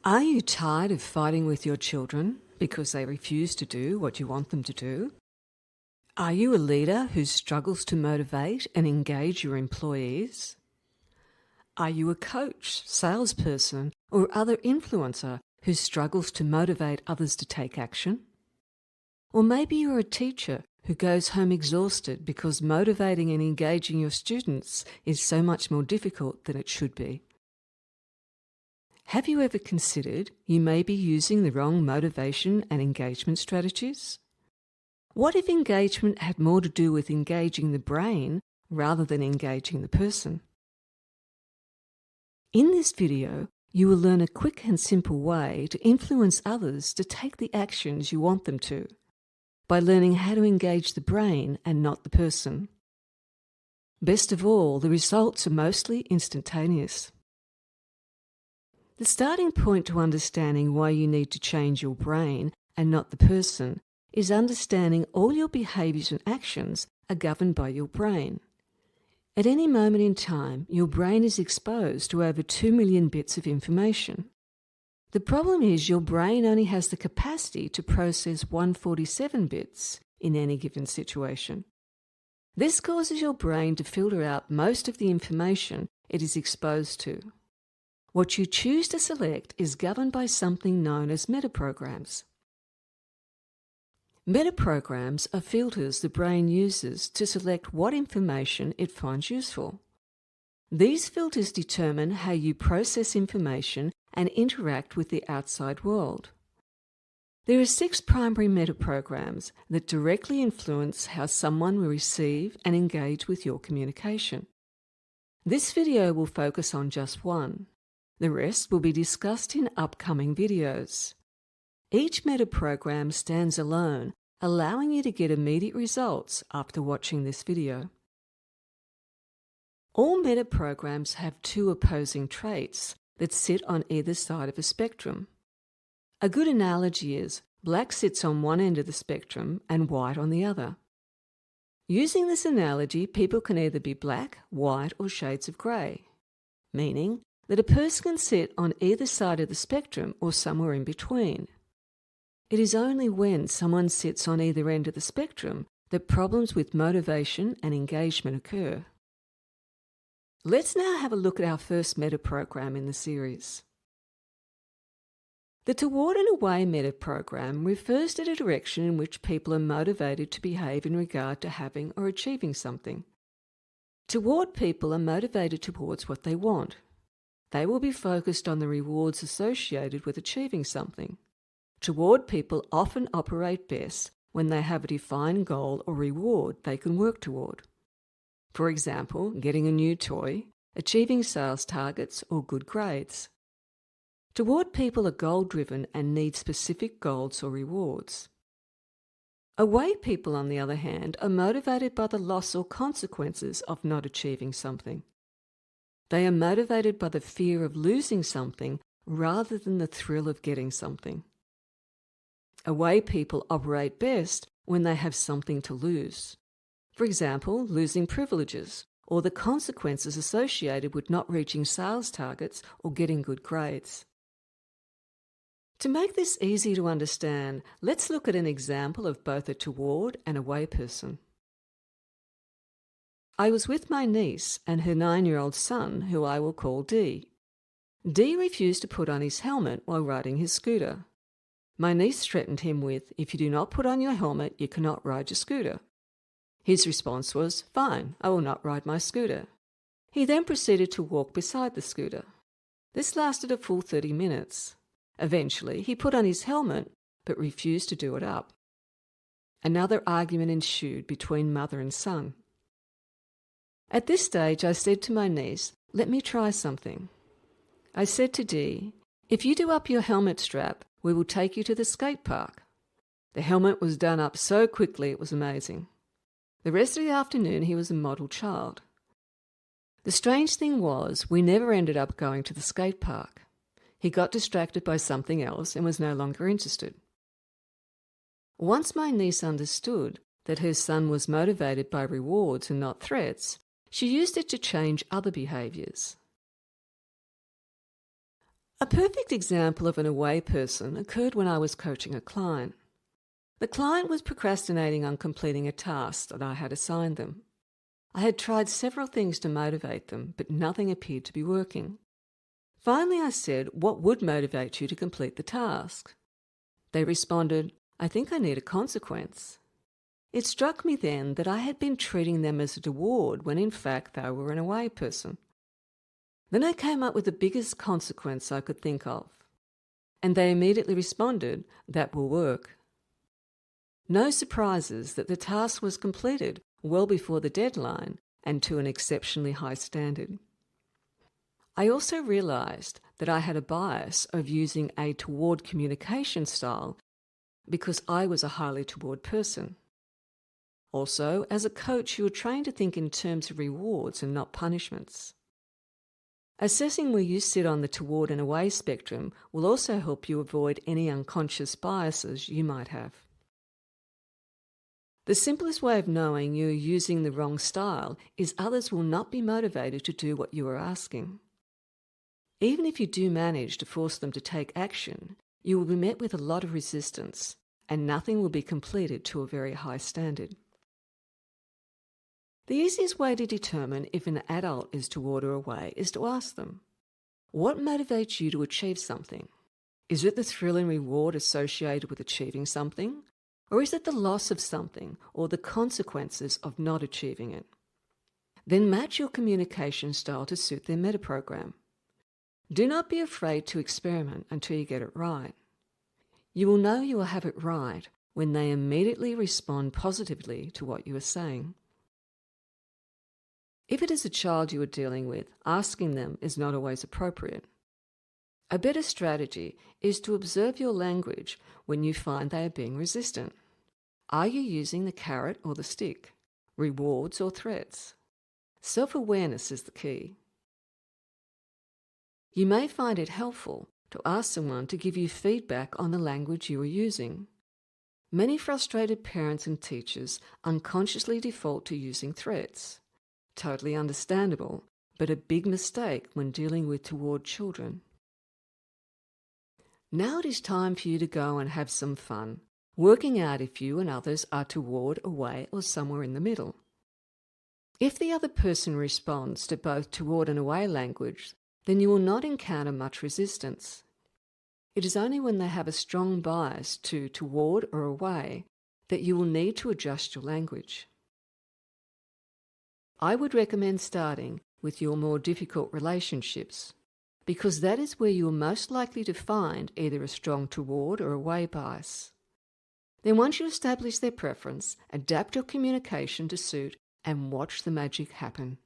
Are you tired of fighting with your children because they refuse to do what you want them to do? Are you a leader who struggles to motivate and engage your employees? Are you a coach, salesperson, or other influencer who struggles to motivate others to take action? Or maybe you're a teacher who goes home exhausted because motivating and engaging your students is so much more difficult than it should be. Have you ever considered you may be using the wrong motivation and engagement strategies? What if engagement had more to do with engaging the brain rather than engaging the person? In this video, you will learn a quick and simple way to influence others to take the actions you want them to, by learning how to engage the brain and not the person. Best of all, the results are mostly instantaneous. The starting point to understanding why you need to change your brain and not the person is understanding all your behaviours and actions are governed by your brain. At any moment in time, your brain is exposed to over 2 million bits of information. The problem is your brain only has the capacity to process 147 bits in any given situation. This causes your brain to filter out most of the information it is exposed to. What you choose to select is governed by something known as metaprograms. Metaprograms are filters the brain uses to select what information it finds useful. These filters determine how you process information and interact with the outside world. There are 6 primary metaprograms that directly influence how someone will receive and engage with your communication. This video will focus on just one. The rest will be discussed in upcoming videos. Each metaprogram stands alone, allowing you to get immediate results after watching this video. All metaprograms have 2 opposing traits that sit on either side of a spectrum. A good analogy is black sits on one end of the spectrum and white on the other. Using this analogy, people can either be black, white, or shades of grey, meaning that a person can sit on either side of the spectrum or somewhere in between. It is only when someone sits on either end of the spectrum that problems with motivation and engagement occur. Let's now have a look at our first metaprogram in the series. The Toward and Away metaprogram refers to the direction in which people are motivated to behave in regard to having or achieving something. Toward people are motivated towards what they want. They will be focused on the rewards associated with achieving something. Toward people often operate best when they have a defined goal or reward they can work toward. For example, getting a new toy, achieving sales targets, or good grades. Toward people are goal-driven and need specific goals or rewards. Away people, on the other hand, are motivated by the loss or consequences of not achieving something. They are motivated by the fear of losing something rather than the thrill of getting something. Away people operate best when they have something to lose. For example, losing privileges or the consequences associated with not reaching sales targets or getting good grades. To make this easy to understand, let's look at an example of both a toward and away person. I was with my niece and her 9-year-old son, who I will call D. D refused to put on his helmet while riding his scooter. My niece threatened him with, "If you do not put on your helmet, you cannot ride your scooter." His response was, "Fine, I will not ride my scooter." He then proceeded to walk beside the scooter. This lasted a full 30 minutes. Eventually, he put on his helmet, but refused to do it up. Another argument ensued between mother and son. At this stage, I said to my niece, "Let me try something." I said to D, "If you do up your helmet strap, we will take you to the skate park." The helmet was done up so quickly it was amazing. The rest of the afternoon he was a model child. The strange thing was, we never ended up going to the skate park. He got distracted by something else and was no longer interested. Once my niece understood that her son was motivated by rewards and not threats, she used it to change other behaviours. A perfect example of an away person occurred when I was coaching a client. The client was procrastinating on completing a task that I had assigned them. I had tried several things to motivate them, but nothing appeared to be working. Finally, I said, "What would motivate you to complete the task?" They responded, "I think I need a consequence." It struck me then that I had been treating them as a reward when in fact they were an away person. Then I came up with the biggest consequence I could think of, and they immediately responded, "That will work." No surprises that the task was completed well before the deadline and to an exceptionally high standard. I also realised that I had a bias of using a toward communication style because I was a highly toward person. Also, as a coach, you are trained to think in terms of rewards and not punishments. Assessing where you sit on the toward and away spectrum will also help you avoid any unconscious biases you might have. The simplest way of knowing you are using the wrong style is others will not be motivated to do what you are asking. Even if you do manage to force them to take action, you will be met with a lot of resistance, and nothing will be completed to a very high standard. The easiest way to determine if an adult is toward or away is to ask them, "What motivates you to achieve something? Is it the thrill and reward associated with achieving something? Or is it the loss of something or the consequences of not achieving it?" Then match your communication style to suit their metaprogram. Do not be afraid to experiment until you get it right. You will know you will have it right when they immediately respond positively to what you are saying. If it is a child you are dealing with, asking them is not always appropriate. A better strategy is to observe your language when you find they are being resistant. Are you using the carrot or the stick? Rewards or threats? Self-awareness is the key. You may find it helpful to ask someone to give you feedback on the language you are using. Many frustrated parents and teachers unconsciously default to using threats. Totally understandable, but a big mistake when dealing with toward children. Now it is time for you to go and have some fun, working out if you and others are toward, away, or somewhere in the middle. If the other person responds to both toward and away language, then you will not encounter much resistance. It is only when they have a strong bias to toward or away that you will need to adjust your language. I would recommend starting with your more difficult relationships, because that is where you are most likely to find either a strong toward or away bias. Then once you establish their preference, adapt your communication to suit and watch the magic happen.